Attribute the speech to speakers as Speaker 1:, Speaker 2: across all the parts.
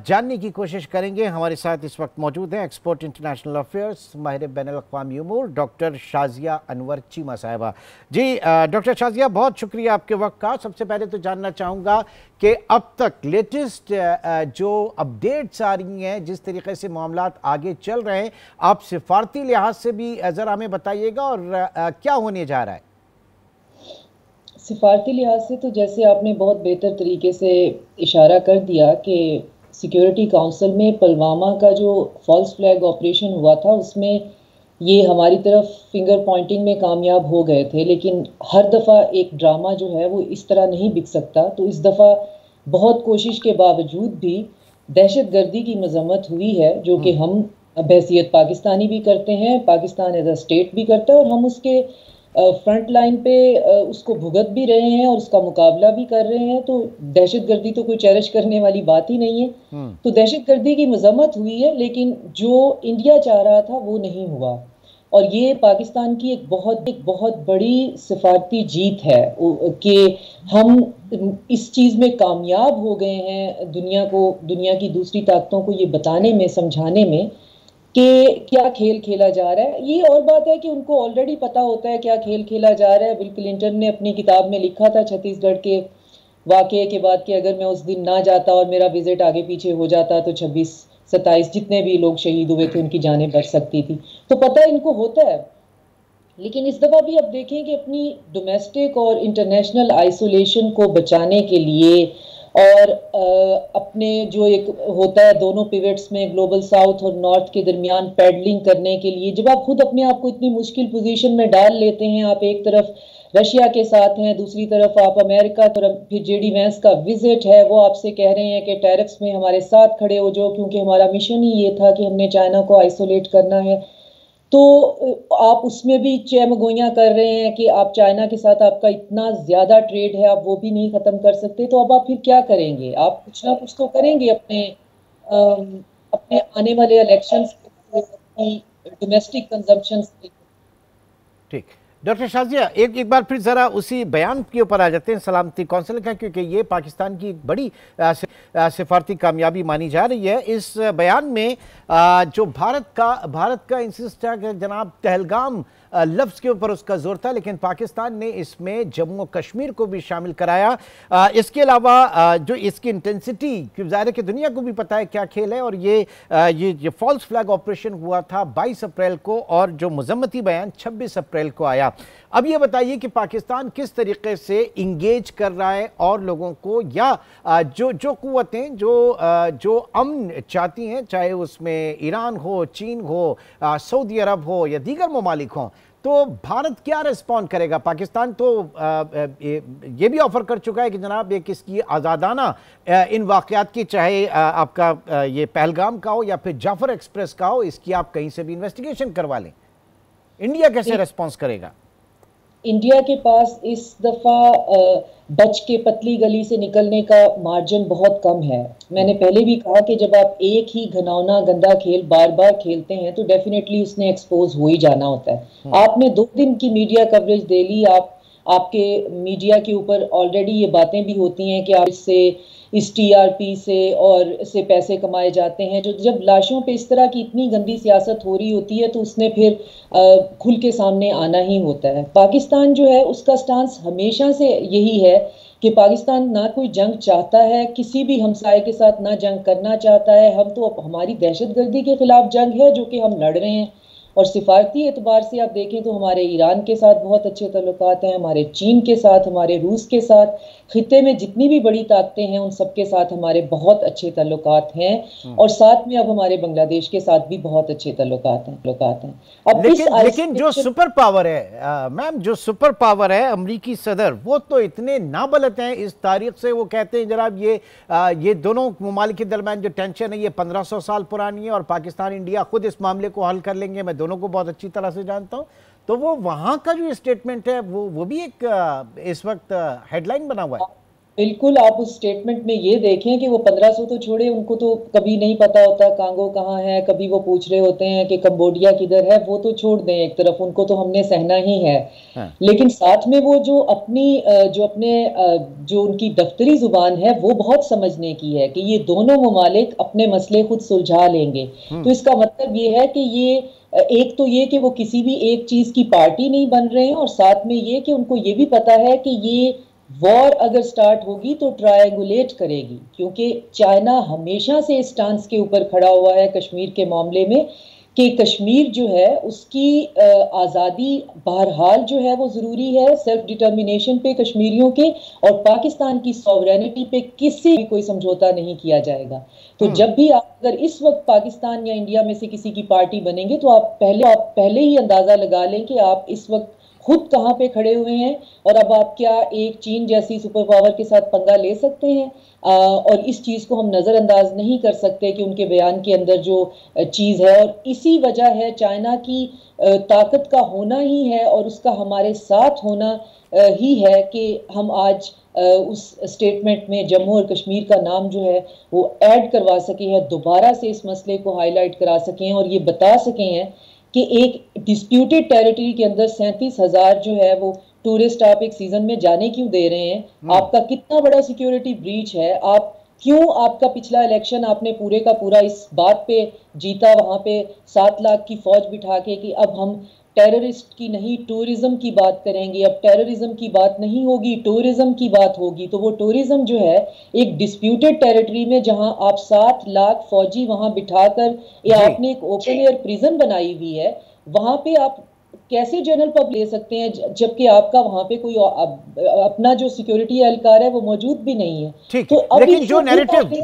Speaker 1: जानने की कोशिश करेंगे। हमारे साथ इस वक्त मौजूद हैं एक्सपोर्ट इंटरनेशनल अफेयर्स माहिर बैनुल-अक़वामी उमूर डॉक्टर शाज़िया अनवर चीमा साहिबा। जी डॉक्टर शाज़िया, बहुत शुक्रिया आपके वक्त का। सबसे पहले तो जानना चाहूँगा कि अब तक लेटेस्ट जो अपडेट्स आ रही हैं, जिस तरीके से मामलात आगे चल रहे हैं, आप सिफारती लिहाज से भी ज़रा हमें बताइएगा और क्या होने जा रहा है।
Speaker 2: सिफारती लिहाज से तो जैसे आपने बहुत बेहतर तरीके से इशारा कर दिया कि सिक्योरिटी काउंसिल में पुलवामा का जो फॉल्स फ्लैग ऑपरेशन हुआ था उसमें ये हमारी तरफ फिंगर पॉइंटिंग में कामयाब हो गए थे, लेकिन हर दफ़ा एक ड्रामा जो है वो इस तरह नहीं बिक सकता। तो इस दफ़ा बहुत कोशिश के बावजूद भी दहशत गर्दी की मजम्मत हुई है, जो कि हम बहसीत पाकिस्तानी भी करते हैं, पाकिस्तान एज अ स्टेट भी करता है, और हम उसके फ्रंट लाइन पे उसको भुगत भी रहे हैं और उसका मुकाबला भी कर रहे हैं। तो दहशत गर्दी तो कोई चेरिश करने वाली बात ही नहीं है। तो दहशत गर्दी की मजम्मत हुई है, लेकिन जो इंडिया चाह रहा था वो नहीं हुआ, और ये पाकिस्तान की एक बहुत बड़ी सिफारती जीत है कि हम इस चीज़ में कामयाब हो गए हैं, दुनिया की दूसरी ताकतों को ये बताने में, समझाने में कि क्या खेल खेला जा रहा है। ये और बात है कि उनको ऑलरेडी पता होता है क्या खेल खेला जा रहा है। बिल क्लिंटन ने अपनी किताब में लिखा था छत्तीसगढ़ के वाकये के बाद कि अगर मैं उस दिन ना जाता और मेरा विजिट आगे पीछे हो जाता तो 26-27 जितने भी लोग शहीद हुए थे उनकी जानें बच सकती थी। तो पता इनको होता है। लेकिन इस दफ़ा भी अब देखें कि अपनी डोमेस्टिक और इंटरनेशनल आइसोलेशन को बचाने के लिए और अपने जो एक होता है दोनों पिवट्स में ग्लोबल साउथ और नॉर्थ के दरमियान पैडलिंग करने के लिए, जब आप खुद अपने आप को इतनी मुश्किल पोजीशन में डाल लेते हैं, आप एक तरफ रशिया के साथ हैं, दूसरी तरफ आप अमेरिका, फिर जेडी वैंस का विजिट है, वो आपसे कह रहे हैं कि टैरिफ्स में हमारे साथ खड़े हो जाओ, क्योंकि हमारा मिशन ही ये था कि हमने चाइना को आइसोलेट करना है। तो आप उसमें भी चहमगोइयाँ कर रहे हैं कि आप चाइना के साथ आपका इतना ज़्यादा ट्रेड है, आप वो भी नहीं ख़त्म कर सकते। तो अब आप फिर क्या करेंगे? आप कुछ ना कुछ तो करेंगे अपने आने वाले इलेक्शंस अपनी डोमेस्टिक कंजम्पशन।
Speaker 1: ठीक, डॉक्टर शाज़िया एक बार फिर ज़रा उसी बयान के ऊपर आ जाते हैं सलामती कौंसिल का, क्योंकि ये पाकिस्तान की एक बड़ी सिफारती कामयाबी मानी जा रही है। इस बयान में जो भारत का इंसिस्ट है कि जनाब पहलगाम लफ्ज़ के ऊपर उसका जोर था, लेकिन पाकिस्तान ने इसमें जम्मू कश्मीर को भी शामिल कराया। इसके अलावा जो इसकी इंटेंसिटी, ज़ाहिर कि दुनिया को भी पता है क्या खेल है, और ये फॉल्स फ्लैग ऑपरेशन हुआ था 22 अप्रैल को और जो मजम्मती बयान 26 अप्रैल को आया। अब ये बताइए कि पाकिस्तान किस तरीके से इंगेज कर रहा है और लोगों को, या जो कुव्वतें जो अमन चाहती हैं, चाहे उसमें ईरान हो, चीन हो, सऊदी अरब हो या दीगर ममालिक हों, तो भारत क्या रिस्पॉन्ड करेगा? पाकिस्तान तो ये भी ऑफर कर चुका है कि जनाब एक इसकी आज़ादाना इन वाक़यात की, चाहे आपका ये पहलगाम का हो या फिर जाफर एक्सप्रेस का हो, इसकी आप कहीं से भी इन्वेस्टिगेशन करवा लें। इंडिया कैसे रिस्पॉन्स करेगा?
Speaker 2: इंडिया के पास इस दफ़ा बच के पतली गली से निकलने का मार्जिन बहुत कम है। मैंने पहले भी कहा कि जब आप एक ही घिनौना गंदा खेल बार बार खेलते हैं तो डेफिनेटली उसने एक्सपोज हो ही जाना होता है। आपने 2 दिन की मीडिया कवरेज दे ली, आपके मीडिया के ऊपर ऑलरेडी ये बातें भी होती हैं कि आप इस टीआरपी से और इससे पैसे कमाए जाते हैं। जो जब लाशों पे इस तरह की इतनी गंदी सियासत हो रही होती है तो उसने फिर खुल के सामने आना ही होता है। पाकिस्तान जो है उसका स्टांस हमेशा से यही है कि पाकिस्तान ना कोई जंग चाहता है, किसी भी हमसाये के साथ ना जंग करना चाहता है। हम तो हमारी दहशतगर्दी के खिलाफ जंग है जो कि हम लड़ रहे हैं, और सिफारती एतबार से आप देखें तो हमारे ईरान के साथ बहुत अच्छे ताल्लुकात हैं, हमारे चीन के साथ, हमारे रूस के साथ, खित्ते में जितनी भी बड़ी ताकतें हैं उन सबके साथ हमारे बहुत अच्छे ताल्लुकात हैं, और साथ में अब हमारे बांग्लादेश के साथ भी बहुत अच्छे ताल्लुकात हैं। अब
Speaker 1: लेकिन जो सुपर पावर है मैम, जो सुपर पावर है अमरीकी सदर, वो तो इतने नाबलद हैं इस तारीख से। वो कहते हैं जनाब ये दोनों ममालिक के दरमियान जो टेंशन है ये 1500 साल पुरानी है और पाकिस्तान इंडिया खुद इस मामले को हल कर लेंगे। मैं दोनों को बहुत अच्छी तरह से जानता हूं। तो वो वहां का जो स्टेटमेंट है वो भी एक इस वक्त हेडलाइन बना हुआ है।
Speaker 2: बिल्कुल, आप उस स्टेटमेंट में ये देखें कि वो 1500 तो छोड़े, उनको तो कभी नहीं पता होता कांगो कहाँ है, कभी वो पूछ रहे होते हैं कि कंबोडिया किधर है, वो तो छोड़ दें एक तरफ, उनको तो हमने सहना ही है।
Speaker 1: हाँ।
Speaker 2: लेकिन साथ में वो जो जो उनकी दफ्तरी जुबान है वो बहुत समझने की है कि ये दोनों ममालिक अपने मसले खुद सुलझा लेंगे। तो इसका मतलब ये है कि ये एक तो ये कि वो किसी भी एक चीज की पार्टी नहीं बन रहे हैं, और साथ में ये कि उनको ये भी पता है कि ये वॉर अगर स्टार्ट होगी तो ट्रायंगुलेट करेगी, क्योंकि चाइना हमेशा से इस स्टांस के ऊपर खड़ा हुआ है कश्मीर के मामले में कि कश्मीर जो है उसकी आज़ादी बहरहाल जो है वो ज़रूरी है, सेल्फ डिटर्मिनेशन पे कश्मीरियों के, और पाकिस्तान की सॉवरेनिटी पे किसी भी कोई समझौता नहीं किया जाएगा। तो जब भी आप अगर इस वक्त पाकिस्तान या इंडिया में से किसी की पार्टी बनेंगे तो आप पहले ही अंदाज़ा लगा लें कि आप इस वक्त खुद कहाँ पे खड़े हुए हैं, और अब आप क्या एक चीन जैसी सुपर पावर के साथ पंगा ले सकते हैं। और इस चीज़ को हम नज़रअंदाज नहीं कर सकते कि उनके बयान के अंदर जो चीज़ है, और इसी वजह है चाइना की ताकत का होना ही है और उसका हमारे साथ होना ही है कि हम आज उस स्टेटमेंट में जम्मू और कश्मीर का नाम जो है वो ऐड करवा सके हैं, दोबारा से इस मसले को हाईलाइट करा सके हैं और ये बता सके हैं कि एक डिस्प्यूटेड टेरिटरी के अंदर 37,000 जो है वो टूरिस्ट आप एक सीजन में जाने क्यों दे रहे हैं, आपका कितना बड़ा सिक्योरिटी ब्रीच है, आप क्यों, आपका पिछला इलेक्शन आपने पूरे का पूरा इस बात पे जीता वहां पे 7 लाख की फौज बिठा के कि अब हम टेररिस्ट की नहीं टूरिज्म की बात करेंगे, अब टेररिज्म की बात नहीं होगी टूरिज्म की बात होगी। तो वो टूरिज्म जो है एक डिस्प्यूटेड टेरिटरी में जहां आप 7 लाख फौजी वहां बिठाकर या आपने एक ओपन एयर प्रिजन बनाई हुई है, वहां पे आप कैसे जनरल पब ले सकते हैं जबकि आपका वहां पे कोई अपना जो सिक्योरिटी एहलकार है वो मौजूद भी नहीं है।
Speaker 1: ठीक
Speaker 2: तो
Speaker 1: है,
Speaker 2: अब
Speaker 1: लेकिन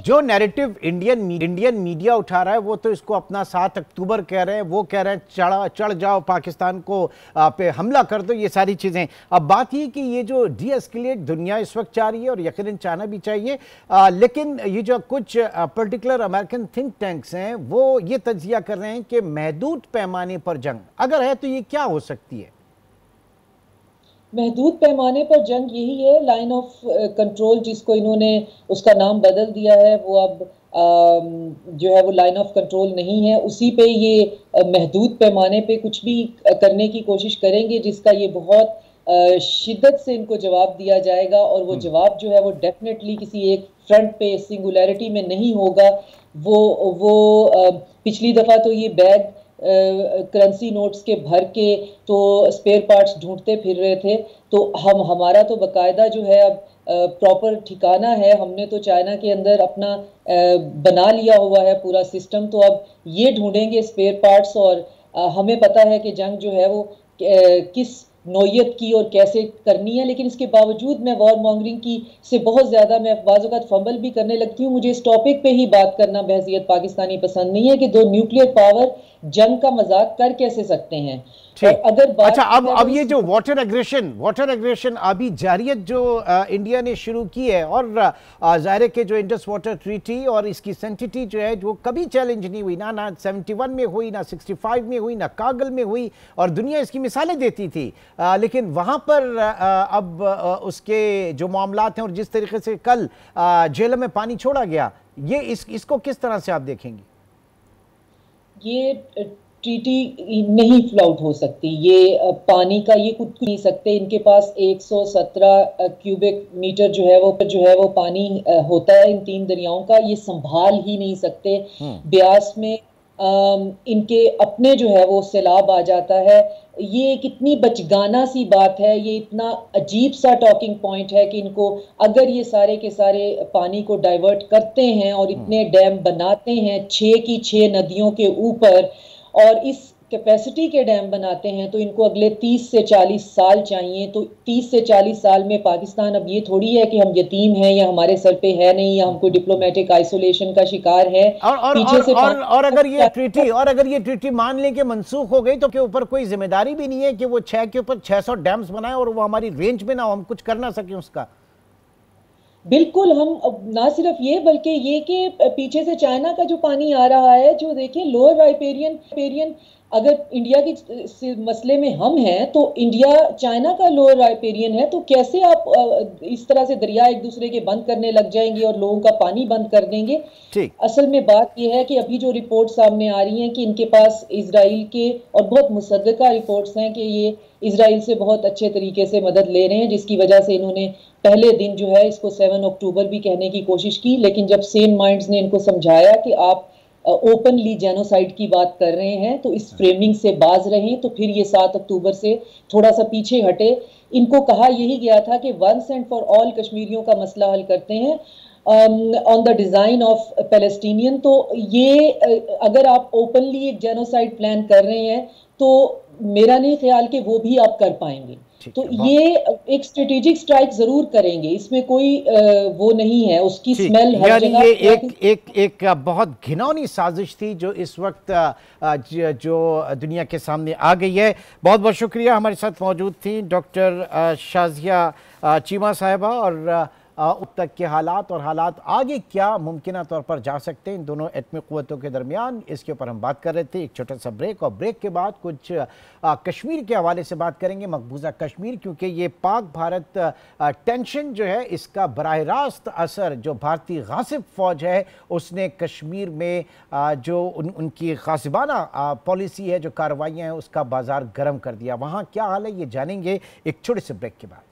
Speaker 1: जो नैरेटिव इंडियन मीडिया उठा रहा है वो तो इसको अपना 7 अक्टूबर कह रहे हैं, वो कह रहे हैं चढ़ जाओ पाकिस्तान को पे हमला कर दो, ये सारी चीजें। अब बात ये कि ये जो डी एस्केलेट दुनिया इस वक्त चाह रही है और यकीनन चाहना भी चाहिए, लेकिन ये जो कुछ पर्टिकुलर अमेरिकन थिंक टैंक्स हैं वो ये तज्जिया कर रहे हैं कि महदूद पैमाने पर जंग अगर है तो ये क्या हो सकती है?
Speaker 2: महदूद पैमाने पर जंग यही है, लाइन ऑफ कंट्रोल जिसको इन्होंने उसका नाम बदल दिया है, वो अब जो है वो लाइन ऑफ कंट्रोल नहीं है, उसी पे ये महदूद पैमाने पे कुछ भी करने की कोशिश करेंगे जिसका ये बहुत शिद्दत से इनको जवाब दिया जाएगा, और वो जवाब जो है वो डेफिनेटली किसी एक फ्रंट पे सिंगुलैरिटी में नहीं होगा। वो पिछली दफ़ा तो ये बैग करेंसी नोट्स के भर के तो स्पेयर पार्ट्स ढूंढते फिर रहे थे, तो हमारा तो बकायदा जो है अब प्रॉपर ठिकाना है, हमने तो चाइना के अंदर अपना बना लिया हुआ है पूरा सिस्टम, तो अब ये ढूंढेंगे स्पेयर पार्ट्स, और हमें पता है कि जंग जो है वो किस नौयत की और कैसे करनी है। लेकिन इसके बावजूद मैं वॉर मॉन्गरिंग की से बहुत ज़्यादा मैं बाज़ औक़ात फंबल भी करने लगती हूँ, मुझे इस टॉपिक पे ही बात करना बहसियत पाकिस्तानी पसंद नहीं है कि दो न्यूक्लियर पावर जंग का मजाक कर कैसे सकते हैं।
Speaker 1: अगर अच्छा, अब ये जो वाटर एग्रेशन अभी जारियत जो इंडिया ने शुरू की है, और ज़ाहिर के जो इंडस वाटर ट्रीटी और इसकी सेंटिटी जो है वो कभी चैलेंज नहीं हुई, ना 71 में हुई, ना 65 में हुई, ना कागल में हुई, और दुनिया इसकी मिसालें देती थी। लेकिन वहाँ पर अब उसके जो मामलात हैं और जिस तरीके से कल झेलम में पानी छोड़ा गया, ये इसको किस तरह से आप देखेंगे?
Speaker 2: ये ट्रीटी नहीं फ्लाउट हो सकती, ये पानी का ये कुछ नहीं सकते, इनके पास 117 क्यूबिक मीटर जो है वो पानी होता है इन 3 दरियाओं का, ये संभाल ही नहीं सकते। ब्यास में इनके अपने जो है वो सैलाब आ जाता है। ये कितनी बचगाना सी बात है, ये इतना अजीब सा टॉकिंग पॉइंट है कि इनको अगर ये सारे के सारे पानी को डाइवर्ट करते हैं और इतने डैम बनाते हैं 6 की 6 नदियों के ऊपर, और इस कैपेसिटी के डैम बनाते हैं, तो इनको अगले 30 से 40 साल चाहिए। तो 30 से 40 साल में पाकिस्तान अब ये थोड़ी है कि हम यतीम हैं या हमारे सर पे है नहीं या हमको डिप्लोमेटिक आइसोलेशन का शिकार है।
Speaker 1: और अगर ये ट्रीटी मान लें कि मनसूख हो गई तो के ऊपर कोई जिम्मेदारी भी नहीं है कि वो 6 के ऊपर 600 डैम्स बनाए और वो हमारी रेंज में ना हो, हम कुछ कर ना सकें उसका।
Speaker 2: बिल्कुल, हम ना सिर्फ ये बल्कि ये कि पीछे से चाइना का जो पानी आ रहा है, जो देखिए लोअर राइपेरियन अगर इंडिया के मसले में हम हैं तो इंडिया चाइना का लोअर राइपेरियन है, तो कैसे आप इस तरह से दरिया एक दूसरे के बंद करने लग जाएंगे और लोगों का पानी बंद कर देंगे।
Speaker 1: ठीक।
Speaker 2: असल में बात यह है कि अभी जो रिपोर्ट सामने आ रही हैं कि इनके पास इजराइल के, और बहुत मुसद्दका रिपोर्ट्स हैं कि ये इजराइल से बहुत अच्छे तरीके से मदद ले रहे हैं, जिसकी वजह से इन्होंने पहले दिन जो है इसको 7 अक्टूबर भी कहने की कोशिश की, लेकिन जब सेन माइंड्स ने इनको समझाया कि आप ओपनली जेनोसाइड की बात कर रहे हैं तो इस फ्रेमिंग से बाज रहें, तो फिर ये 7 अक्टूबर से थोड़ा सा पीछे हटे। इनको कहा यही गया था कि वंस एंड फॉर ऑल कश्मीरियों का मसला हल करते हैं on the design of Palestinian. तो ये अगर आप ओपनली एक जेनोसाइड प्लान कर रहे हैं तो मेरा नहीं ख्याल कि वो भी आप कर पाएंगे। तो ये एक स्ट्रेटेजिक स्ट्राइक जरूर करेंगे, इसमें कोई वो नहीं है, उसकी स्मेल हर
Speaker 1: यानी
Speaker 2: जगह।
Speaker 1: ये एक बहुत घिनौनी साजिश थी जो इस वक्त जो दुनिया के सामने आ गई है। बहुत बहुत शुक्रिया, हमारे साथ मौजूद थी डॉक्टर शाजिया चीमा साहिबा, और अब तक के हालात और हालात आगे क्या मुमकिन तौर पर जा सकते हैं इन दोनों एटमी क़ुव्वतों के दरमियान, इसके ऊपर हम बात कर रहे थे। एक छोटा सा ब्रेक, और ब्रेक के बाद कुछ कश्मीर के हवाले से बात करेंगे, मकबूजा कश्मीर, क्योंकि ये पाक भारत टेंशन जो है इसका बराह रास्त असर जो भारतीय गासिब फौज है उसने कश्मीर में जो उनकी गासिबाना पॉलिसी है, जो कार्रवाइयाँ हैं, उसका बाजार गर्म कर दिया। वहाँ क्या हाल है ये जानेंगे एक छोटे से ब्रेक के बाद।